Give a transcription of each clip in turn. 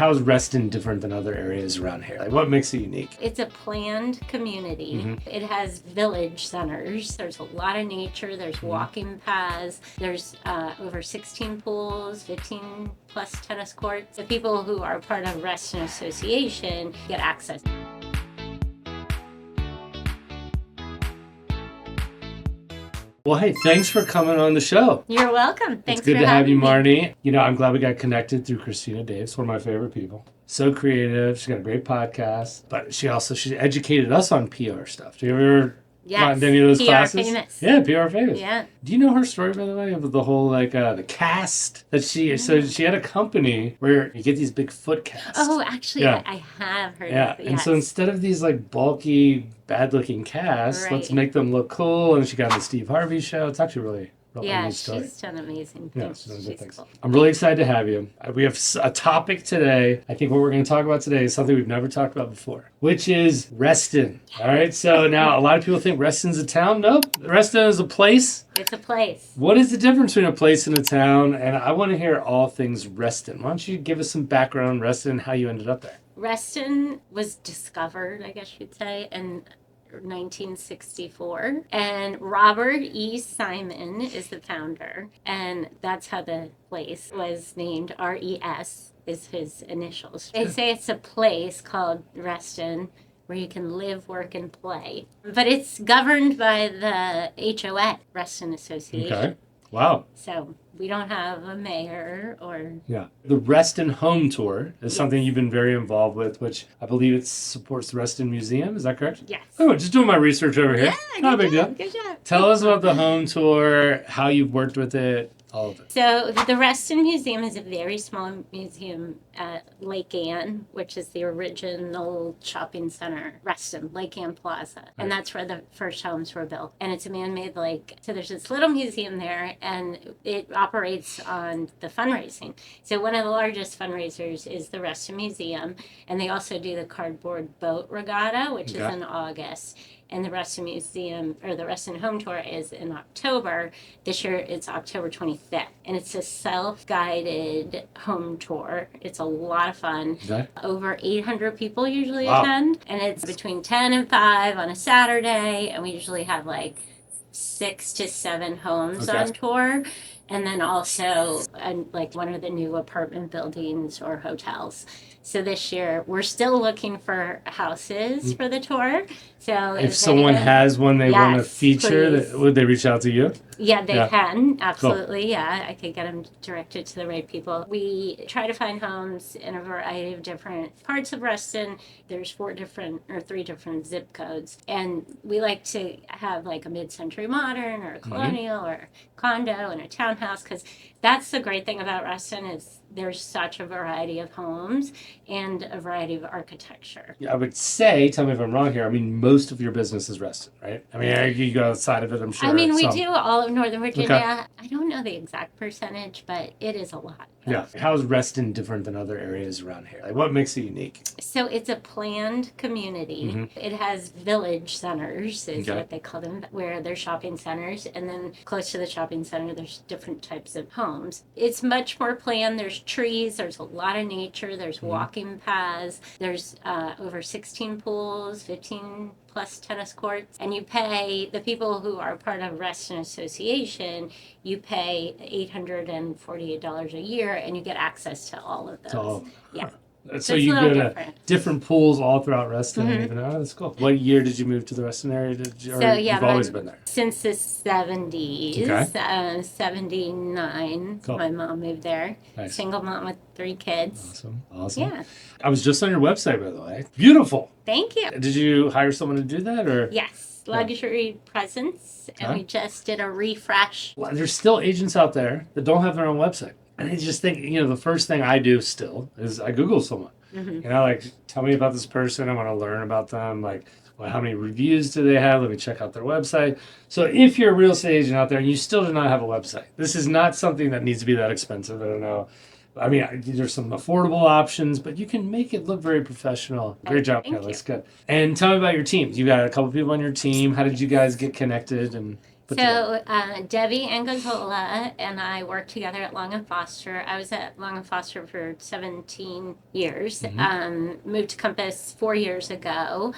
How is Reston different than other areas around here? Like, what makes it unique? It's a planned community. It has village centers. There's a lot of nature. There's walking paths. There's over 16 pools, 15 plus tennis courts. The people who are part of Reston Association get access. Well, hey, thanks for coming on the show. You're welcome. Thanks It's good for to have you, having me. Marnie. You know, I'm glad we got connected through Christina Davis, one of my favorite people. So creative. She's got a great podcast, but she educated us on PR stuff. Do you ever gotten any of those PR classes? famous. Yeah, PR famous. Yeah. Do you know her story, by the way, of the whole the cast that so she had a company where you get these big foot casts. Oh, actually, Yeah. I have heard Yeah, of it. and so instead of these bulky, bad-looking casts, let's Right. make them look cool. And she got on the Steve Harvey show. It's actually really Yeah, neat story. she's done amazing Yeah, things. she's done good She's things. cool. I'm really excited to have you. We have a topic today. I think what we're going to talk about today is something we've never talked about before, which is Reston. All right, so now a lot of people think Reston's a town. Nope, Reston is a place. It's a place. What is the difference between a place and a town? And I want to hear all things Reston. Why don't you give us some background on Reston and how you ended up there? Reston was discovered, I guess you'd say, in 1964, and Robert E. Simon is the founder, and that's how the place was named. RES is his initials. They say it's a place called Reston where you can live, work, and play, but it's governed by the HOA, Reston Association. Okay. Wow. So we don't have a mayor or... Yeah. The Reston Home Tour is something you've been very involved with, which I believe it supports the Reston Museum. Is that correct? Yes. Oh, just doing my research over here. Yeah, Not a big good job, deal. good job. Tell us about the home tour, how you've worked with it, all of it. So the Reston Museum is a very small museum at Lake Ann, which is the original shopping center, Reston, Lake Ann Plaza. And that's where the first homes were built. And it's a man-made lake. So there's this little museum there, and it operates on the fundraising. So one of the largest fundraisers is the Reston Museum, and they also do the cardboard boat regatta, which is in August. And the Reston Museum, or the Reston Home Tour, is in October. This year it's October 25th. And it's a self-guided home tour. It's a lot of fun. Okay. Over 800 people usually attend. And it's between 10 and 5 on a Saturday. And we usually have 6 to 7 homes on tour. And then also one of the new apartment buildings or hotels. So this year we're still looking for houses for the tour. So If someone has one they want to feature, please. would they reach out to you? Yeah, they can. Absolutely. Cool. Yeah, I could get them directed to the right people. We try to find homes in a variety of different parts of Reston. There's 3 different zip codes. And we like to have a mid-century modern or a colonial or a condo and a townhouse, because that's the great thing about Reston is there's such a variety of homes and a variety of architecture. Yeah, I would say, tell me if I'm wrong here, most of your business is Reston, right? You go outside of it, I'm sure. We do all of Northern Virginia. Okay. I don't know the exact percentage, but it is a lot. Yeah. How is Reston different than other areas around here? What makes it unique? So it's a planned community. It has village centers, is what they call them, where there's shopping centers. And then close to the shopping center, there's different types of homes. It's much more planned. There's trees. There's a lot of nature. There's walking paths. There's over 16 pools, 15 plus tennis courts. And you pay, the people who are part of Reston Association, you pay $848 a year, and you get access to all of those. Yeah. So you go to different. different pools all throughout Reston. That's cool. What year did you move to the Reston area? You've always been there? Since the 70s. Okay. 79, cool. My mom moved there. Nice. Single mom with 3 kids. Awesome. Yeah. Yeah. I was just on your website, by the way. Beautiful. Thank you. Did you hire someone to do that, or? Yes. Luxury presence. And we just did a refresh. Well, there's still agents out there that don't have their own website. And I just think, the first thing I do still is I Google someone. Tell me about this person. I want to learn about them. How many reviews do they have? Let me check out their website. So if you're a real estate agent out there and you still do not have a website, this is not something that needs to be that expensive. I don't know. There's some affordable options, but you can make it look very professional. Great job, Kelly. That's good. And tell me about your teams. You got a couple people on your team. How did you guys get connected? And put together? So Debbie Angozola and I worked together at Long and Foster. I was at Long and Foster for 17 years. Moved to Compass 4 years ago.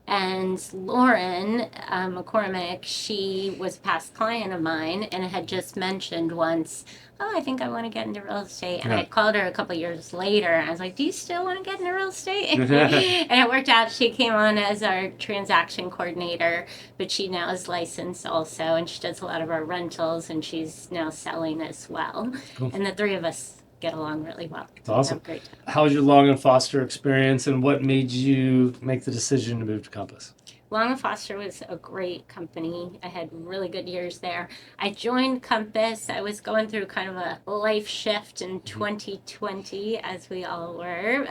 And Lauren McCormick, she was a past client of mine and had just mentioned once, oh, I think I want to get into real estate. And I called her a couple years later and I was like, do you still want to get into real estate? And it worked out. She came on as our transaction coordinator, but she now is licensed also. And she does a lot of our rentals and she's now selling as well. Cool. And the three of us get along really well. That's awesome. Great time. How was your Long and Foster experience, and what made you make the decision to move to Compass? Long and Foster was a great company. I had really good years there. I joined Compass. I was going through kind of a life shift in 2020, as we all were.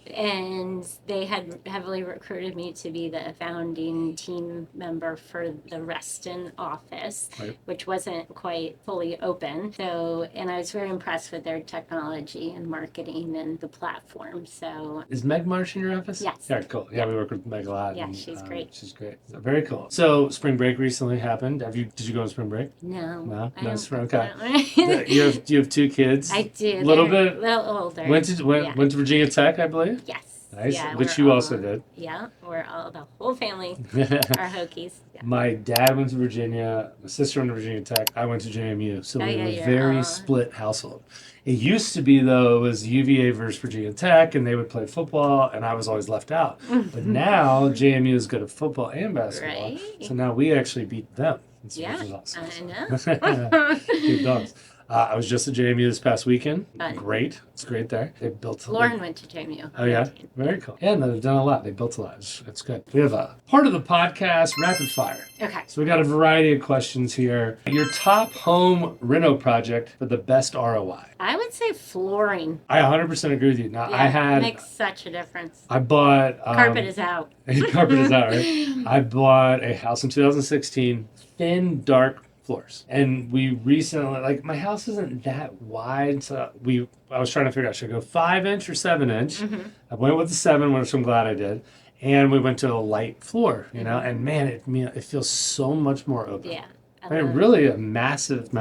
And they had heavily recruited me to be the founding team member for the Reston office, which wasn't quite fully open. So, and I was very impressed with their technology and marketing and the platform. So, is Meg Marsh in your office? Yes. Yeah, cool. Yeah, we work with Meg a lot. Yeah, and, she's great. She's great. So, very cool. So spring break recently happened. Did you go on spring break? No. No spring. Okay. you have two kids. I do. A little older. Went to Virginia Tech, I believe. Yes. Nice. Yeah, which you also did. Yeah, the whole family are Hokies. Yeah. My dad went to Virginia. My sister went to Virginia Tech. I went to JMU. So we were a very split household. It used to be, though, it was UVA versus Virginia Tech, and they would play football, and I was always left out. But now JMU is good at football and basketball. Right. So now we actually beat them. Which is awesome. I know. Good dogs. I was just at JMU this past weekend. Great. It's great there. They built Lauren went to JMU. Oh, yeah? Very cool. Yeah, no, they've done a lot. They built a lot. It's good. We have a part of the podcast, Rapid Fire. Okay. So we got a variety of questions here. Your top home reno project for the best ROI? I would say flooring. I 100% agree with you. Now, it makes such a difference. I bought... carpet is out. Carpet is out, right? I bought a house in 2016, thin, dark floors. And we recently, my house isn't that wide, so I was trying to figure out, should I go 5-inch or 7-inch? I went with the 7, which I'm glad I did. And we went to a light floor, and man, it feels so much more open. Yeah. Really a massive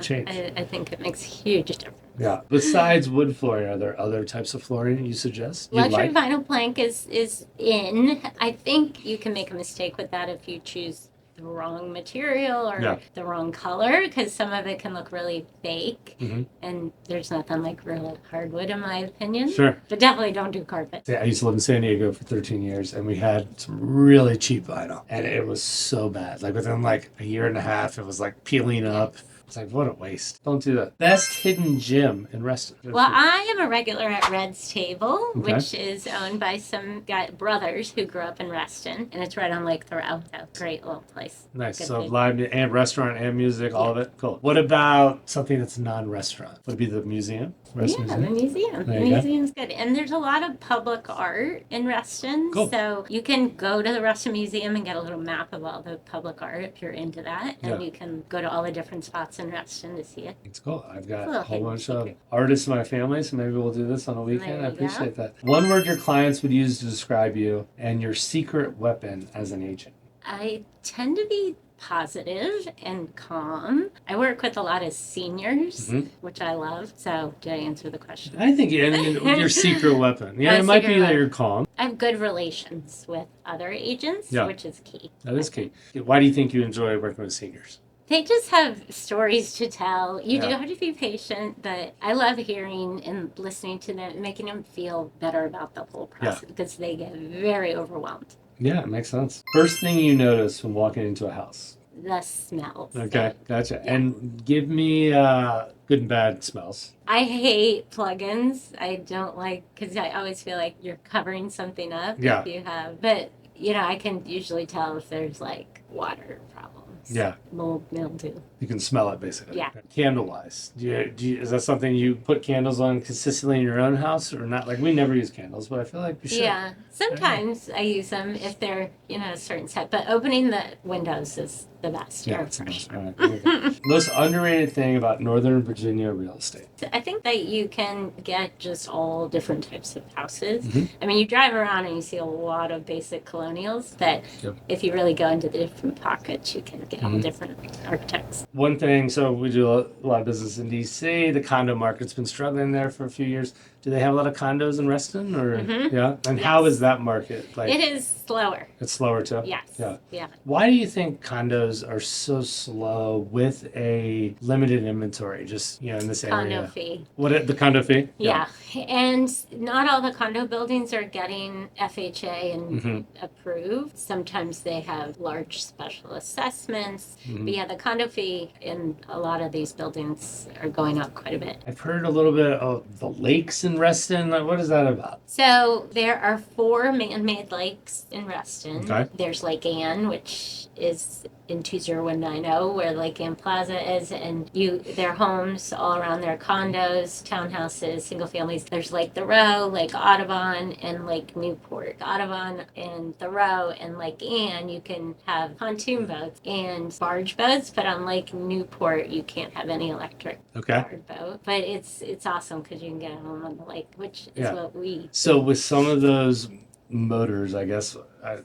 change. I think it makes a huge difference. Yeah. Besides wood flooring, are there other types of flooring you suggest? Luxury vinyl plank is in. I think you can make a mistake with that if you choose the wrong material or the wrong color, because some of it can look really fake, and there's nothing like real hardwood in my opinion. Sure. But definitely don't do carpet. Yeah, I used to live in San Diego for 13 years, and we had some really cheap vinyl, and it was so bad. Within a year and a half, it was peeling up. It's what a waste. Don't do that. Best hidden gem in Reston. Well, I am a regular at Red's Table, which is owned by some brothers who grew up in Reston, and it's right on Lake Thoreau. So great little place. Nice. So live and restaurant and music, all of it. Cool. What about something that's non-restaurant? Would it be the museum? Museum? The museum. The museum's good. And there's a lot of public art in Reston. Cool. So you can go to the Reston Museum and get a little map of all the public art if you're into that. And you can go to all the different spots in Reston to see it. It's cool. I've got a whole bunch of artists in my family, so maybe we'll do this on a weekend. I appreciate that. One word your clients would use to describe you and your secret weapon as an agent. I tend to be positive and calm. I work with a lot of seniors, which I love. So, did I answer the question? I think your secret weapon. Yeah, it might be that you're calm. I have good relations with other agents, which is key. That is key. Why do you think you enjoy working with seniors? They just have stories to tell. You do have to be patient, but I love hearing and listening to them, making them feel better about the whole process because they get very overwhelmed. Yeah, it makes sense. First thing you notice when walking into a house? The smells. Okay, gotcha. Yeah. And give me good and bad smells. I hate plugins. I don't like, because I always feel like you're covering something up if you have. But, I can usually tell if there's water problems. Yeah. Mold, mildew. You can smell it, basically. Yeah. Candle-wise, is that something you put candles on consistently in your own house or not? We never use candles, but I feel like we should. Yeah. Sometimes I use them if they're, a certain set. But opening the windows is the best. Yeah, it's nice. All right. Most underrated thing about Northern Virginia real estate? I think that you can get just all different types of houses. I mean, you drive around and you see a lot of basic colonials, but if you really go into the different pockets, you can get all different architects. One thing, so we do a lot of business in DC. The condo market's been struggling there for a few years. Do they have a lot of condos in Reston, or yeah? And how is that market? Like, It is slower. it's slower too. Yes. Yeah. Why do you think condos are so slow with a limited inventory? Just in this area. Condo fee. The condo fee? Yeah. And not all the condo buildings are getting FHA and approved. Sometimes they have large special assessments. But yeah, the condo fee in a lot of these buildings are going up quite a bit. I've heard a little bit of the lakes in Reston. Like, what is that about? So there are 4 man-made lakes in Reston. Okay. There's Lake Anne, which is in 20190, where Lake Anne Plaza is, and their homes all around their condos, townhouses, single families. There's Lake Thoreau, Lake Audubon, and Lake Newport. Audubon and Thoreau and Lake Anne, you can have pontoon boats and barge boats, but on Lake Newport, you can't have any electric barge boat. But it's awesome because you can get home on the lake, which is what we. So with some of those motors, I guess,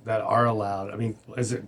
that are allowed, I mean,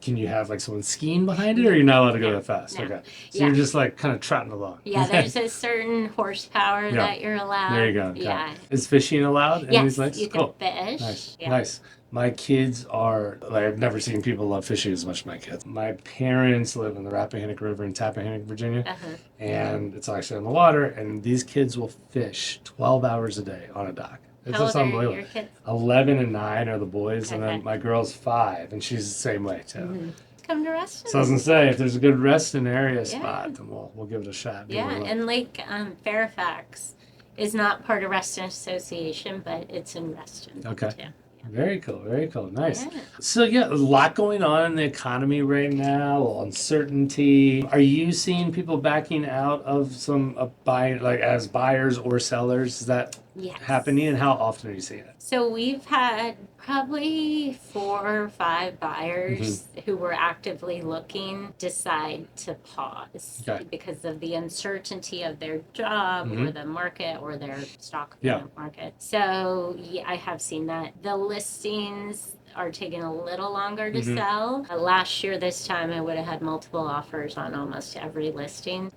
can you have like someone skiing behind it, or you're not allowed to go that fast? No. Okay. So you're just like kind of trotting along. Yeah, there's a certain horsepower that you're allowed. There you go. Okay. Yeah. Is fishing allowed in these lakes? You can fish. Nice. Yeah. Nice. My kids are, like, I've never seen people love fishing as much as my kids. My parents live in the Rappahannock River in Tappahannock, Virginia, and it's actually on the water, and these kids will fish 12 hours a day on a dock. It's How just old are unbelievable. your kids? 11 and 9 are the boys, and then Okay. my girl's 5, and she's the same way too. Come to Reston. So I was gonna say, if there's a good Reston area spot, then we'll give it a shot. Yeah, and Lake Fairfax is not part of Reston Association, but it's in Reston. Okay. Too. Very cool, very cool. Nice. Yeah. So a lot going on in the economy right now, uncertainty. Are you seeing people backing out of some buying, like as buyers or sellers? Is that happening, and how often are you seeing it? So we've had probably 4 or 5 buyers who were actively looking decide to pause because of the uncertainty of their job or the market or their stock market. So I have seen that. The listings are taking a little longer to sell. Last year, this time, I would have had multiple offers on almost every listing.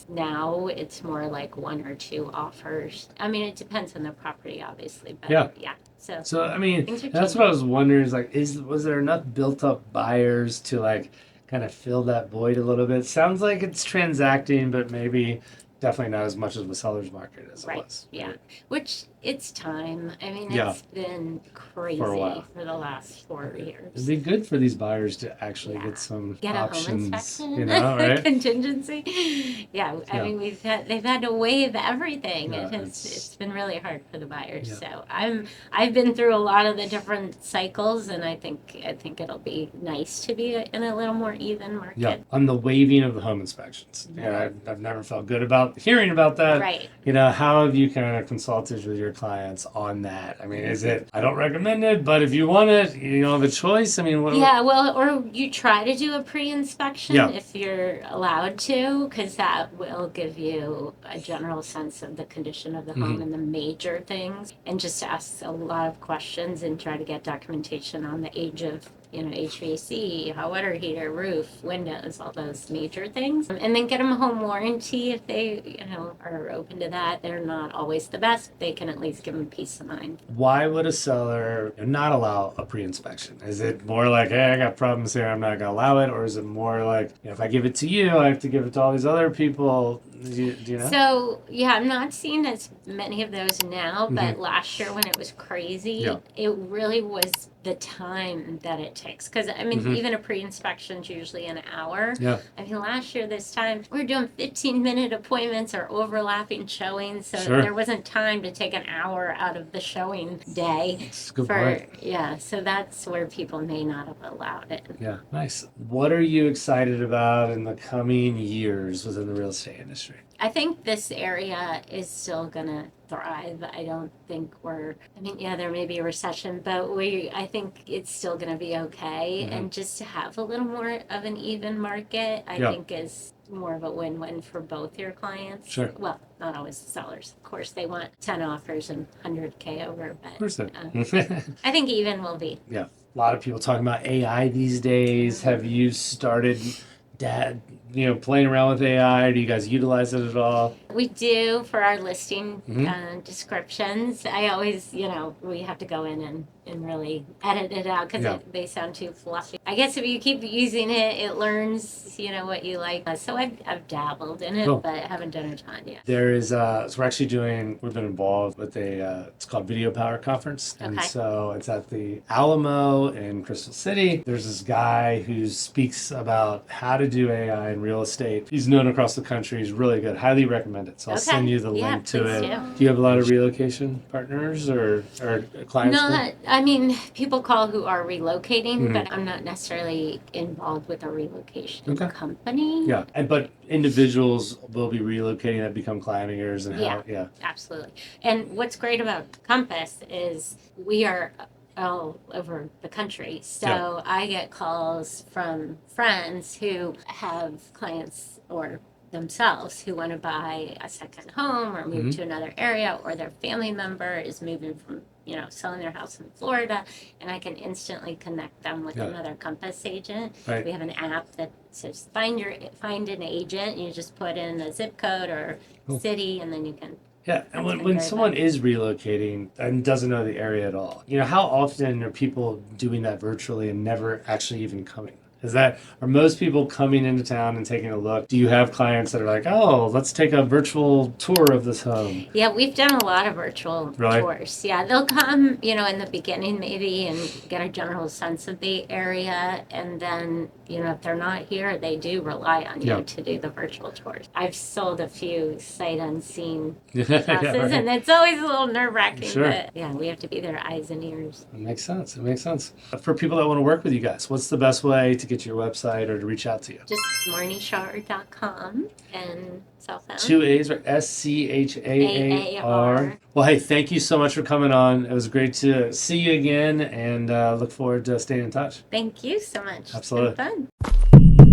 Now, it's more like 1 or 2 offers. I mean, it depends on the property, obviously, but yeah. So I mean, that's what I was wondering, is like, was there enough built up buyers to like kind of fill that void a little bit? Sounds like it's transacting, but maybe definitely not as much as the seller's market as it was. Yeah. Which it's time. I mean, it's been crazy for the last 4 years. It'd be good for these buyers to actually get some options, a home inspection, you know, right? Contingency. I mean, they've had to waive everything. It's been really hard for the buyers. So I've been through a lot of the different cycles, and I think it'll be nice to be in a little more even market. Yeah, on the waiving of the home inspections. I've never felt good about hearing about that. Right. How have you kind of consulted with your clients on that? I mean, is it, I don't recommend it, but if you want it, you don't have a choice? I mean, or you try to do a pre-inspection if you're allowed to, because that will give you a general sense of the condition of the home and the major things, and just ask a lot of questions and try to get documentation on the age of HVAC, hot water heater, roof, windows, all those major things. And then get them a home warranty if they, are open to that. They're not always the best. They can at least give them peace of mind. Why would a seller not allow a pre-inspection? Is it more like, hey, I got problems here, I'm not going to allow it? Or is it more like, if I give it to you, I have to give it to all these other people? Do you know? So, I'm not seeing as many of those now, but last year when it was crazy, it really was the time that it takes. Because, I mean, even a pre-inspection is usually an hour. Yeah. I mean, last year this time, we were doing 15-minute appointments or overlapping showings, so there wasn't time to take an hour out of the showing day. That's a good point. Yeah, so that's where people may not have allowed it. Yeah, nice. What are you excited about in the coming years within the real estate industry? I think this area is still going to thrive. I don't think there may be a recession, but I think it's still going to be okay. And just to have a little more of an even market, I think is more of a win-win for both your clients. Sure. Well, not always the sellers. Of course, they want 10 offers and 100K over, but Of course I think even will be. Yeah. A lot of people talking about AI these days. Have you started playing around with AI? Do you guys utilize it at all? We do for our listing descriptions. I always, we have to go in and really edit it out because they sound too fluffy. I guess if you keep using it, it learns, what you like. So I've dabbled in it, but I haven't done a ton yet. There is, so we've been involved with it's called Video Power Conference. And so it's at the Alamo in Crystal City. There's this guy who speaks about how to do AI in real estate. He's known across the country. He's really good. Highly recommend it. So I'll send you the link to it. Do you have a lot of relocation partners or clients? No, I mean, people call who are relocating, but I'm not necessarily involved with a relocation company. Yeah, but individuals will be relocating that become client of yours and Absolutely. And what's great about Compass is we are all over the country. So I get calls from friends who have clients or themselves who want to buy a second home or move to another area, or their family member is moving from selling their house in Florida, and I can instantly connect them with another Compass agent. Right. We have an app that says find an agent. You just put in a zip code or city, and then you can. Yeah, and when someone is relocating and doesn't know the area at all, how often are people doing that virtually and never actually even coming? Are most people coming into town and taking a look? Do you have clients that are like, oh, let's take a virtual tour of this home? Yeah, we've done a lot of virtual tours. Yeah, they'll come, in the beginning maybe and get a general sense of the area. And then, if they're not here, they do rely on you to do the virtual tours. I've sold a few sight unseen houses, and it's always a little nerve-wracking. Sure. But we have to be their eyes and ears. It makes sense. For people that want to work with you guys, what's the best way to get your website or to reach out to you? Just marnieschaar.com and cell phone. 2 A's, right? SCHAAR. Well, hey, thank you so much for coming on. It was great to see you again, and look forward to staying in touch. Thank you so much. Absolutely. It's been fun.